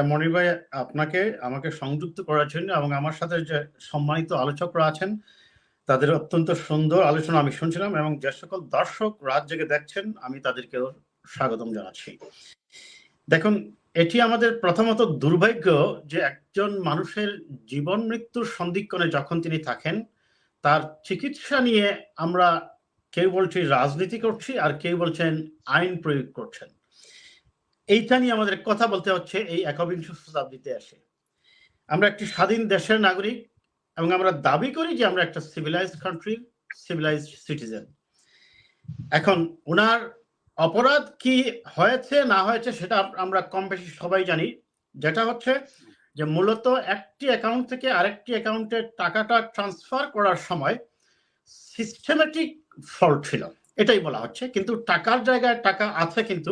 মনির ভাই, আপনাকে আমাকে সংযুক্ত করার জন্য এবং আমার সাথে যে সম্মানিত আলোচকরা আছেন তাদের অত্যন্ত সুন্দর আলোচনা আমি শুনছিলাম, এবং যে সকল দর্শক রাত জেগে দেখছেন আমি তাদেরকেও স্বাগতম জানাচ্ছি। দেখুন, এটি আমাদের প্রথমত দুর্ভাগ্য যে একজন মানুষের জীবন মৃত্যুর সন্ধিক্ষণে যখন তিনি থাকেন, তার চিকিৎসা নিয়ে আমরা কেউ বলছি রাজনীতি করছি, আর কেউ বলছেন আইন প্রয়োগ করছেন। এইটা নিয়ে আমাদের কথা বলতে হচ্ছে এই একবিংশ শতাব্দীতে এসে। আমরা একটি স্বাধীন দেশের নাগরিক এবং আমরা দাবি করি যে আমরা একটা সিভিলাইজড কান্ট্রির সিভিলাইজড সিটিজেন। এখন ওনার অপরাধ কি হয়েছে না হয়েছে সেটা আমরা কম বেশি সবাই জানি, যেটা হচ্ছে যে মূলত একটি অ্যাকাউন্ট থেকে আরেকটি অ্যাকাউন্টে টাকাটা ট্রান্সফার করার সময় সিস্টেমেটিক ফল্ট ছিল, এটাই বলা হচ্ছে। কিন্তু টাকার জায়গায় টাকা আছে কিন্তু,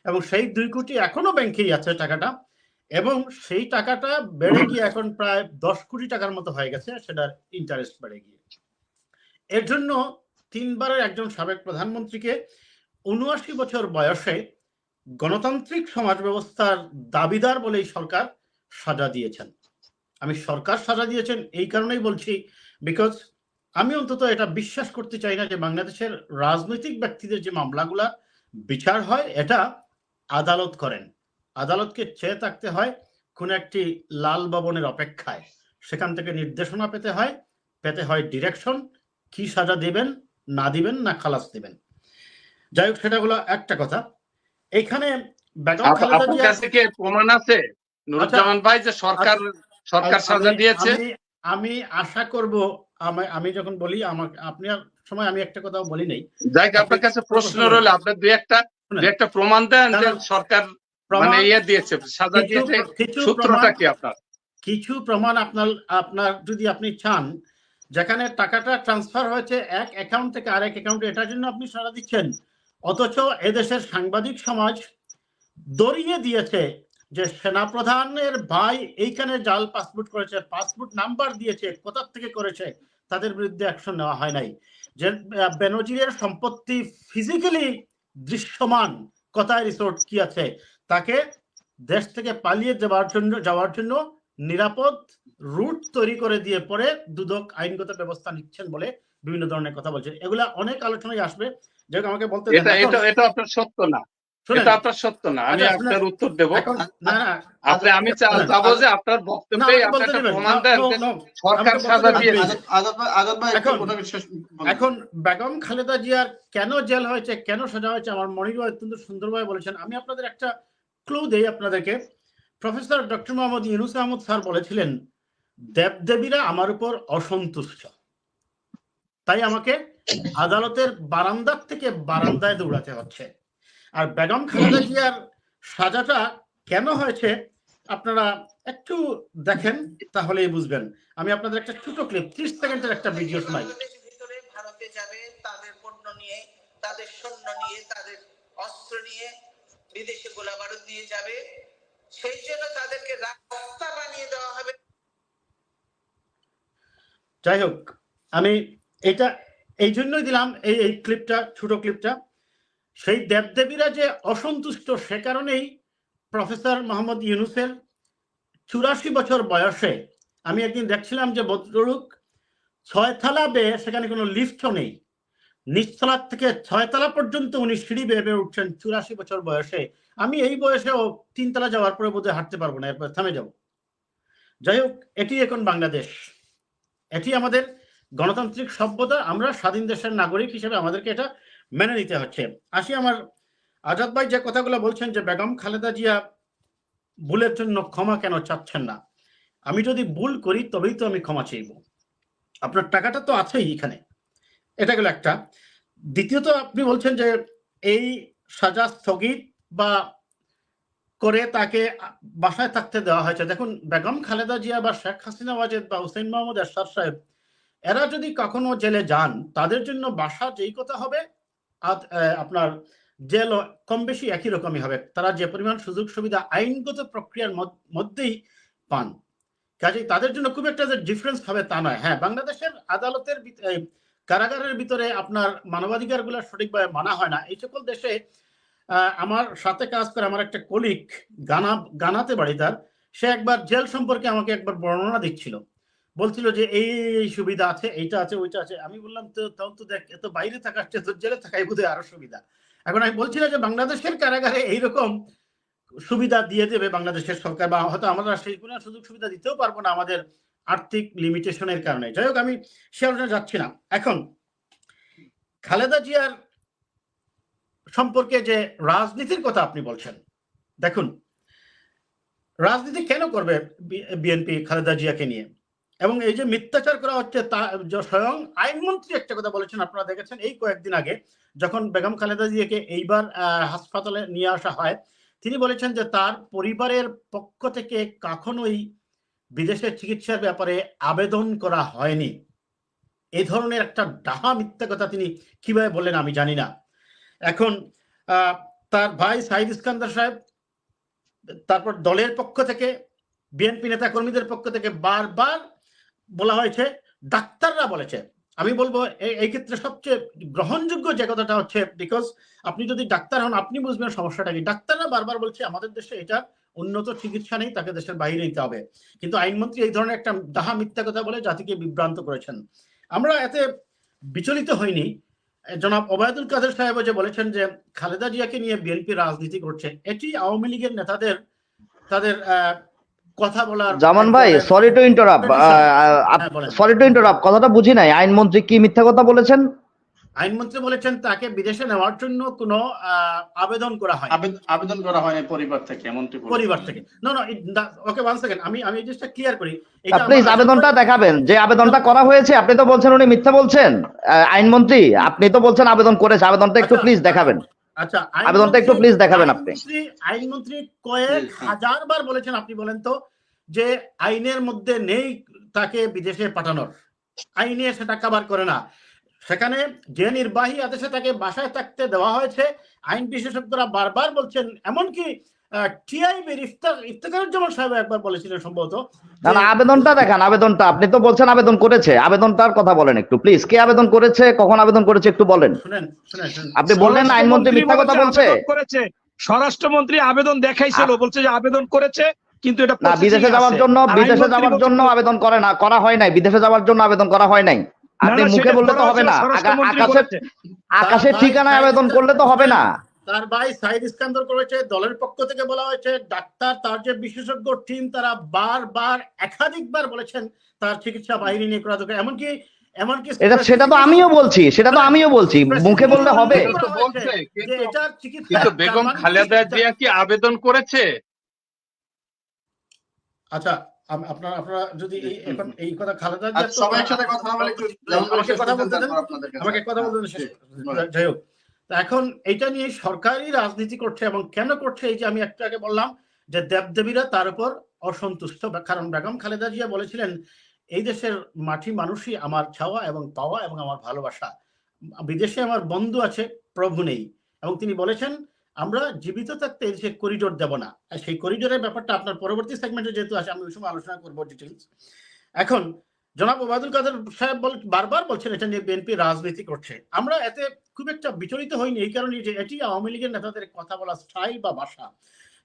এবং সেই 2 কোটি এখনো ব্যাংকেই আছে টাকাটা, এবং সেই টাকাটা বেড়ে গিয়ে এখন প্রায় 10 কোটি টাকার মতো হয়ে গেছে, সেটার ইন্টারেস্ট বেড়ে গিয়ে। এর জন্য 3 বারের একজন সাবেক প্রধানমন্ত্রীকে 79 বছর বয়সে গণতান্ত্রিক সমাজ ব্যবস্থার দাবিদার বলেই সরকার সাজা দিয়েছেন। আমি সরকার সাজা দিয়েছেন এই কারণেই বলছি, বিকজ আমি অন্তত এটা বিশ্বাস করতে চাই না যে বাংলাদেশের রাজনৈতিক ব্যক্তিদের যে মামলাগুলা বিচার হয় এটা আদালত করেন। আদালতকে চেয়ে থাকতে হয় কোন একটি লাল ভবনের অপেক্ষায়, সেখান থেকে নির্দেশনা পেতে হয় ডিরেকশন, কি সাজা দিবেন না দিবেন না খালাস দিবেন। যাই হোক, সেটা হলো একটা কথা। এইখানে বেগম খালেদা জিয়ার কাছে কি প্রমাণ আছে নুরুজ্জামান ভাই যে সরকার সাজা দিয়েছে? আমি আশা করব, আমি যখন বলি আমাকে আপনার সময় আমি একটা কথাও বলি নাই। যাই আপনার কাছে প্রশ্ন রইল, আপনার দুই একটা প্রমাণ দেন যে সরকার মানে দিয়েছে, সাজা দিয়েছে, সূত্রটা কি আপনার? কিছু প্রমাণ আপনার যদি আপনি চান, যেখানে টাকাটা ট্রান্সফার হয়েছে এক অ্যাকাউন্ট থেকে আরেক অ্যাকাউন্টে, এটার জন্য আপনি সাড়া দিচ্ছেন, অথচ এদেশের সাংবাদিক সমাজ দড়িয়ে দিয়েছে যে সেনাপ্রধানের ভাই এইখানে জাল পাসপোর্ট করেছে, পাসপোর্ট নাম্বার দিয়েছে, কোথা থেকে করেছে, তাদের বিরুদ্ধে অ্যাকশন নেওয়া হয় নাই। যে বেনজিরের সম্পত্তি ফিজিক্যালি দৃশ্যমান, কোথায় রিসোর্ট কি আছে, তাকে দেশ থেকে পালিয়ে যাওয়ার জন্য নিরাপদ রুট তৈরি করে দিয়ে পরে দুদক আইনগত ব্যবস্থা নিচ্ছেন বলে বিভিন্ন ধরনের কথা বলছে। এগুলা অনেক আলোচনায় আসবে, যেটা আমাকে বলতে এটা আপনার সত্য না, এটা আপনার সত্য না। আমি আপনার উত্তর দেব না, আমি চাবো যে আপনার বক্তব্যে আপনি একটা প্রমাণ দেন সরকার সাজা দিয়েছে। এখন বেগম খালেদা জিয়ার কেন জেল হয়েছে, কেন সাজা হয়েছে, আমার মনির ভাই অত্যন্ত সুন্দরভাবে বলেছেন। আমি আপনাদের একটা ক্লু দেই আপনাদেরকে। Professor doctor Muhammad Yunus Ahmed sir বলেছিলেন, দেবদেবীরা আমার উপর অসন্তুষ্ট, তাই আমাকে আদালতের বারান্দার থেকে বারান্দায় দৌড়াতে হচ্ছে। আর বেগম খালেদা জিয়ার সাজাটা কেন হয়েছে আপনারা একটু দেখেন, তাহলেই বুঝবেন। আমি আপনাদের একটা ছোট ক্লিপ, 30 সেকেন্ডের একটা ভিডিও শোনাই। ভারতে যাবে তাদের পণ্য নিয়ে, তাদের সৈন্য নিয়ে, তাদের অস্ত্র নিয়ে, বিদেশে গোলা বারুদ দিয়ে যাবে, সেই জন্য তাদেরকে রাস্তা বানিয়ে দেওয়া হবে। যাই হোক, আমি এটা এই জন্যই দিলাম এই ক্লিপটা, ছোট ক্লিপটা। সেই দেবদেবীরা যে অসন্তুষ্ট, সে কারণেই প্রফেসর মোহাম্মদ ইউনূসের 84 বছর বয়সে আমি একদিন দেখছিলাম যে ভদ্রলোক 6 তলা বেয়ে, সেখানে কোনো লিফটও নেই, নিচতলা থেকে 6 তলা পর্যন্ত উনি সিঁড়ি বেয়ে উঠছেন 84 বছর বয়সে। আমি এই বয়সেও 3 তলা যাওয়ার পরে বোধহয় হাঁটতে পারবো না, এরপর থামে যাব। যাই হোক, এটি এখন বাংলাদেশ, এটি আমাদের গণতান্ত্রিক সভ্যতা, আমরা স্বাধীন দেশের নাগরিক হিসেবে আমাদেরকে এটা মেনে নিতে হচ্ছে। আসি আমার আজাদ ভাই যে কথাগুলো বলছেন যে বেগম খালেদা জিয়া ভুলের জন্য ক্ষমা কেন চাচ্ছেন না। আমি যদি ভুল করি তবেই তো আমি ক্ষমা চাইব, আপনার টাকাটা তো আছেই এখানে, এটা গেল একটা। দ্বিতীয়ত আপনি বলছেন যে এই সাজা স্থগিত বা করে তাকে বাসায় থাকতে দেওয়া হয়েছে। দেখুন, বেগম খালেদা জিয়া বা শেখ হাসিনা ওয়াজেদ বা হুসেইন মাহমুদ এরশাদ সাহেব, এরা যদি কখনো জেলে যান, তাদের জন্য বাসা যেই কথা হবে, আপনার জেল কম বেশি একই রকমই হবে। তারা যে পরিমাণ সুযোগ সুবিধা আইনগত প্রক্রিয়ার মধ্যেই পান, কাজেই তাদের জন্য খুব একটা যে ডিফারেন্স হবে তা নয়। হ্যাঁ, বাংলাদেশের আদালতের কারাগারের ভিতরে আপনার মানবাধিকারগুলো সঠিকভাবে মানা হয় না। এই সকল দেশে আমার সাথে কাজ করে আমার একটা কলিগ গানাতে বাড়ি তার, সে একবার জেল সম্পর্কে আমাকে একবার বর্ণনা দিচ্ছিল, বলছিল যে এই সুবিধা আছে, এইটা আছে, ওইটা আছে। আমি বললাম তাও তো দেখ, এত বাইরে থাকার চেয়ে তো জেলে থাকাই বোধহয় আরো সুবিধা। এখন আমি বলছিলাম যে বাংলাদেশের কারাগারে এইরকম সুবিধা দিয়ে দেবে বাংলাদেশের সরকার, বা হয়তো আমরা সেই কোনো সুযোগ সুবিধা দিতেও পারবো না আমাদের আর্থিক লিমিটেশনের কারণে। যাই হোক, আমি সে আলোচনা যাচ্ছি না। এখন খালেদা জিয়ার সম্পর্কে যে রাজনীতির কথা আপনি বলছেন, দেখুন রাজনীতি কেন করবে বিএনপি খালেদা জিয়াকে নিয়ে? এবং এই যে মিথ্যাচার করা হচ্ছে, তা স্বয়ং আইনমন্ত্রী একটা কথা বলেছেন, আপনারা দেখেছেন এই কয়েকদিন আগে যখন বেগম খালেদা জিয়াকে এইবার হাসপাতালে নিয়ে আসা হয়, তিনি বলেছেন যে তার পরিবারের পক্ষ থেকে কখনোই বিদেশে চিকিৎসার ব্যাপারে আবেদন করা হয়নি। এই ধরনের একটা ডাহা মিথ্যা কথা তিনি কিভাবে বললেন আমি জানি না। এখন তার ভাই সাইদ ইস্কান্দার সাহেব, তারপর দলের পক্ষ থেকে, বিএনপি নেতা কর্মীদের পক্ষ থেকে বারবার বলা হয়েছে, ডাক্তাররা বলেছে। আমি বলবো এই ক্ষেত্রে সবচেয়ে গ্রহণযোগ্য যে কথাটা হচ্ছে, বিকজ আপনি যদি ডাক্তার হন আপনি বুঝবেন সমস্যাটা কি। ডাক্তাররা বারবার বলছে আমাদের দেশে এটা উন্নত চিকিৎসা নেই, তাকে দেশের বাইরে নিতে হবে। কিন্তু আইনমন্ত্রী এই ধরনের একটা ডাহা মিথ্যা কথা বলে জাতিকে বিভ্রান্ত করেছেন। আমরা এতে বিচলিত হইনি। জনাব ওবায়দুল কাদের সাহেব যে বলেছেন যে খালেদা জিয়াকে নিয়ে বিএনপি রাজনীতি করছে, এটি আওয়ামী লীগের নেতাদের তাদের কথা বলার। জামান ভাই, সরি টু ইন্টারাপ্ট, কথাটা বুঝি নাই। আইনমন্ত্রী কি মিথ্যা কথা বলেছেন? আইনমন্ত্রী বলেছেন তাকে বিদেশে নেওয়ার জন্য কোনো আবেদন করা হয়, আবেদন করা হয়নি পরিবার থেকে, এমনটি পরিবার থেকে। ওকে, ওয়ান সেকেন্ড, আমি এই জিনিসটা ক্লিয়ার করি। প্লিজ আবেদনটা দেখাবেন, যে আবেদনটা করা হয়েছে। আপনি তো বলছেন উনি মিথ্যা বলছেন, আইনমন্ত্রী আপনি তো বলছেন আবেদন করেছে, আবেদনটা একটু প্লিজ দেখাবেন। আচ্ছা, আবেদনটা একটু প্লিজ দেখাবেন আপনি। আইনমন্ত্রী কয়েক হাজার বার বলেছেন, আপনি বলেন তো, যে আইনের মধ্যে নেই তাকে বিদেশে পাঠানোর, আইনে সেটা কভার করে না। সেখানে যে নির্বাহী আদেশে তাকে বাসায় থাকতে দেওয়া হয়েছে, আইন বিশেষজ্ঞরা বারবার বলছেন, এমনকি টিআইবির ইফতেখারুজ্জামান সাহেব একবার বলেছিলেন সম্ভবত। না, আবেদনটা দেখান, আবেদনটা। আপনি তো বলছেন আবেদন করেছে, আবেদনটার কথা বলেন একটু প্লিজ। কে আবেদন করেছে, কখন আবেদন করেছে একটু বলেন। শুনেন, আপনি বললেন আইনমন্ত্রী মিথ্যা কথা বলছে। স্বরাষ্ট্রমন্ত্রী আবেদন দেখাইছিল, বলছে যে আবেদন করেছে, কিন্তু এটা না, বিদেশে যাওয়ার জন্য আবেদন করা হয় নাই। বিদেশে যাওয়ার জন্য আবেদন করা হয় নাই। আপনি মুখে বললে তো হবে না, আকাশের ঠিকানায় আবেদন করলে তো হবে না। তার ভাই সাইদ ইস্কান্দার করেছে, দলের পক্ষ থেকে বলা হয়েছে, ডাক্তার তার যে বিশেষজ্ঞ টিম তারা বারবার একাধিকবার বলেছেন তার চিকিৎসা বাইরে নিয়ে করা দরকার। এমনকি সেটা তো আমিও বলছি, মুখে বললে হবে। কিন্তু বেগম খালেদা জিয়া কি আবেদন করেছে? আচ্ছা, আপনারা যদি এখন এই কথা খালেদা জিয়া, সবাই একসাথে কথা বলে, আমাকে কথা বলতে দেন। যাই হোক, এখন এটা নিয়ে সরকারি রাজনীতি করছে, এবং কেন করছে এই যে আমি একটু আগে বললাম যে দেবদেবীরা তার উপর অসন্তুষ্ট। কারণ বেগম খালেদা জিয়া বলেছিলেন এই দেশের মাটি মানুষই আমার ছাওয়া এবং পাওয়া এবং আমার ভালোবাসা, বিদেশে আমার বন্ধু আছে, প্রভু নেই। এবং তিনি বলেছেন আমরা জীবিত থাকতে এই দেশে করিডোর দেব না। সেই করিডোরের ব্যাপারটা আপনার পরবর্তী সেগমেন্টে যেহেতু আছে, আমি ওই সময় আলোচনা করবো ডিটেলস। এখন জনাব ওবায়দুল কাদের সাহেব বারবার বলছেন এটা নিয়ে বিএনপি রাজনীতি করছে। আমরা এতে খুব একটা বিচলিত হইনি এই কারণে যে এটি আওয়ামী লীগের নেতাদের কথা বলা স্টাইল বা ভাষা।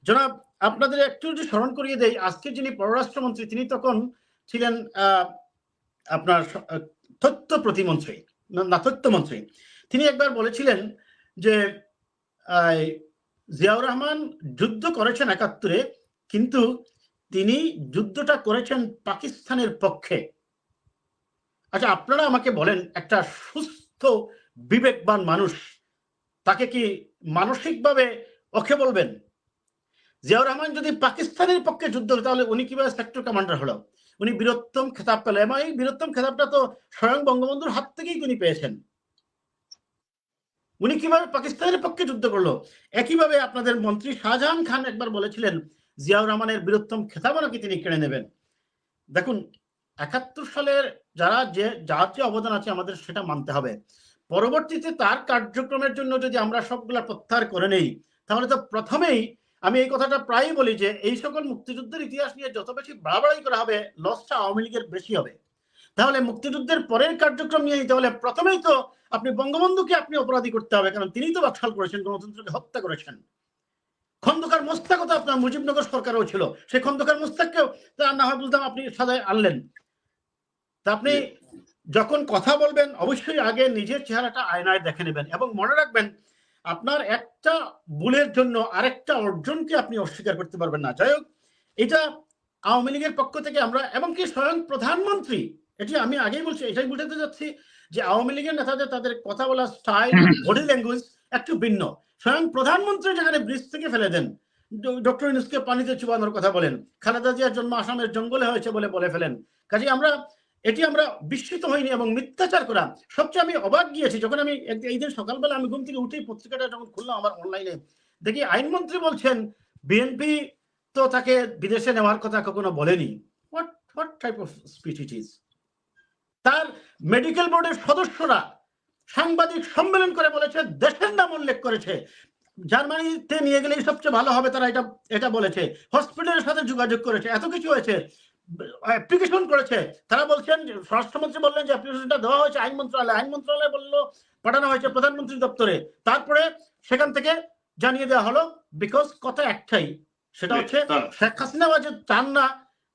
জনাব, আপনাদের একটু যদি স্মরণ করিয়ে দেই, আজকে যিনি পররাষ্ট্রমন্ত্রী তিনি তখন ছিলেন আপনার তথ্য প্রতিমন্ত্রী, না তথ্যমন্ত্রী। তিনি একবার বলেছিলেন যে জিয়াউর রহমান যুদ্ধ করেছেন ৭১-এ, কিন্তু তিনি যুদ্ধটা করেছেন পাকিস্তানের পক্ষে। আচ্ছা, আপনারা আমাকে বলেন, একটা সুস্থ বিবেকবান মানুষ তাকে কি মানসিকভাবে ওকে বলবেন? জিয়াউর রহমান যদি পাকিস্তানের পক্ষে যুদ্ধ হতো তাহলে উনি কিভাবে সেক্টর কমান্ডার হলো? উনি বীরত্তম খেতাব পেলেন, এবং এই বীরত্তম খেতাবটা তো স্বয়ং বঙ্গবন্ধুর হাত থেকেই তিনি পেয়েছেন। উনি কিভাবে পাকিস্তানের পক্ষে যুদ্ধ করলো? একইভাবে আপনাদের মন্ত্রী শাহজাহান খান একবার বলেছিলেন জিয়াউর রহমানের বীরত্তম খেতাবও নাকি তিনি কেড়ে নেবেন। দেখুন, ৭১ সালের যার যে অবদান আছে আমাদের সেটা মানতে হবে। পরবর্তীতে তার কার্যক্রমের জন্য যদি আমরা সবগুলা প্রত্যাহার করে নেই, তাহলে তো প্রথমেই আমি এই কথাটা প্রায়ই বলি যে এই সকল মুক্তিযুদ্ধের ইতিহাস নিয়ে যত বেশি বাড়াবাড়ি করা হবে, লসটা আওয়ামী লীগের বেশি হবে। তাহলে মুক্তিযুদ্ধের পরের কার্যক্রম নিয়ে নিতে হলে প্রথমেই তো আপনি বঙ্গবন্ধুকে আপনি অপরাধী করতে হবে, কারণ তিনিই তো বাকশাল করেছেন, গণতন্ত্রকে হত্যা করেছেন। খন্দকার মোস্তাকও তো আপনার মুজিবনগর সরকারও ছিল, সেই খন্দকার মোস্তাককেও না হয় বলতাম আপনি সাদায় আনলেন। তা আপনি যখন কথা বলবেন অবশ্যই আগে নিজের চেহারাটা আয়নায় দেখে নেবেন, এবং মনে রাখবেন আপনার একটা ভুলের জন্য আরেকটা অর্জনকে আপনি অস্বীকার করতে পারবেন না। যাই হোক, এটা আওয়ামী লীগের পক্ষ থেকে আমরা, এমনকি স্বয়ং প্রধানমন্ত্রী, এটি আমি আগেই বলছি, এটাই বুঝাতে যাচ্ছি যে আওয়ামী লীগের নেতাদের তাদের কথা বলার স্টাইল, বডি ল্যাঙ্গুয়েজ একটু ভিন্ন। স্বয়ং প্রধানমন্ত্রী যেখানে ব্রিজ থেকে ফেলে দেন, ডক্টর ইউনূসকে পানিতে চুবানোর কথা বলেন, খালেদা জিয়ার জন্ম আসামের জঙ্গলে হয়েছে বলে ফেলেন। কাজে আমরা বিস্মিত হইনি, এবং মিথ্যাচার করা সবচেয়ে আমি অবাক গিয়েছি যখন আমি এই দিন সকালবেলা আমি ঘুম থেকে উঠেই পত্রিকাটা যখন খুললাম আমার অনলাইনে, দেখি আইনমন্ত্রী বলছেন বিএনপি তো তাকে বিদেশে নেওয়ার কথা কখনো বলেনি। What type of speech it is? তার মেডিকেল বোর্ডের সদস্যরা সাংবাদিক সম্মেলন করে বলেছে, দেশের নাম উল্লেখ করেছে, জার্মানিতে নিয়ে গেলেই সবচেয়ে ভালো হবে, তারা এটা বলেছে, হসপিটালের সাথে যোগাযোগ করেছে, এত কিছু হয়েছে, অ্যাপ্লিকেশন করেছে। তারা বলছেন, স্বরাষ্ট্রমন্ত্রী বললেন যে অ্যাপ্লিকেশনটা দেওয়া হয়েছে আইন মন্ত্রণালয় বললো পাঠানো হয়েছে প্রধানমন্ত্রী দপ্তরে, তারপরে সেখান থেকে জানিয়ে দেওয়া হলো, বিকজ কথা একটাই, সেটা হচ্ছে শেখ হাসিনা যে চান না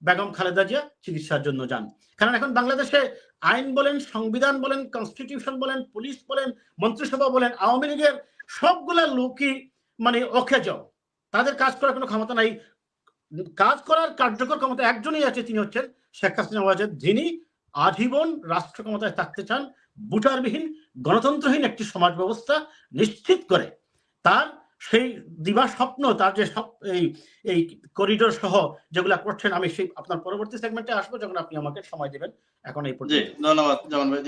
বেগম খালেদা জিয়া চিকিৎসার জন্য যান। কারণ এখন বাংলাদেশে আইন বলেন, সংবিধান বলেন, কনস্টিটিউশন বলেন, পুলিশ বলেন, মন্ত্রিসভা বলেন, আওয়ামী লীগের সবগুলা লোকই মানে অকেজ, তাদের কাজ করার কোনো ক্ষমতা নাই। কাজ করার কার্যকর ক্ষমতা একজনই আছে, তিনি হচ্ছেন শেখ হাসিনা ওয়াজেদ, যিনি আজীবন রাষ্ট্র ক্ষমতায় থাকতে চান, ভোটারবিহীন গণতন্ত্রহীন একটি সমাজ ব্যবস্থা নিশ্চিত করে। তার সেই দিবা স্বপ্ন, তার যে এই করিডোর সহ যেগুলা করছেন, আমি সেই আপনার পরবর্তী সেগমেন্টে আসবো যখন আপনি আমাকে সময় দেবেন। এখন এই পর্যন্ত। ধন্যবাদ জামান ভাই।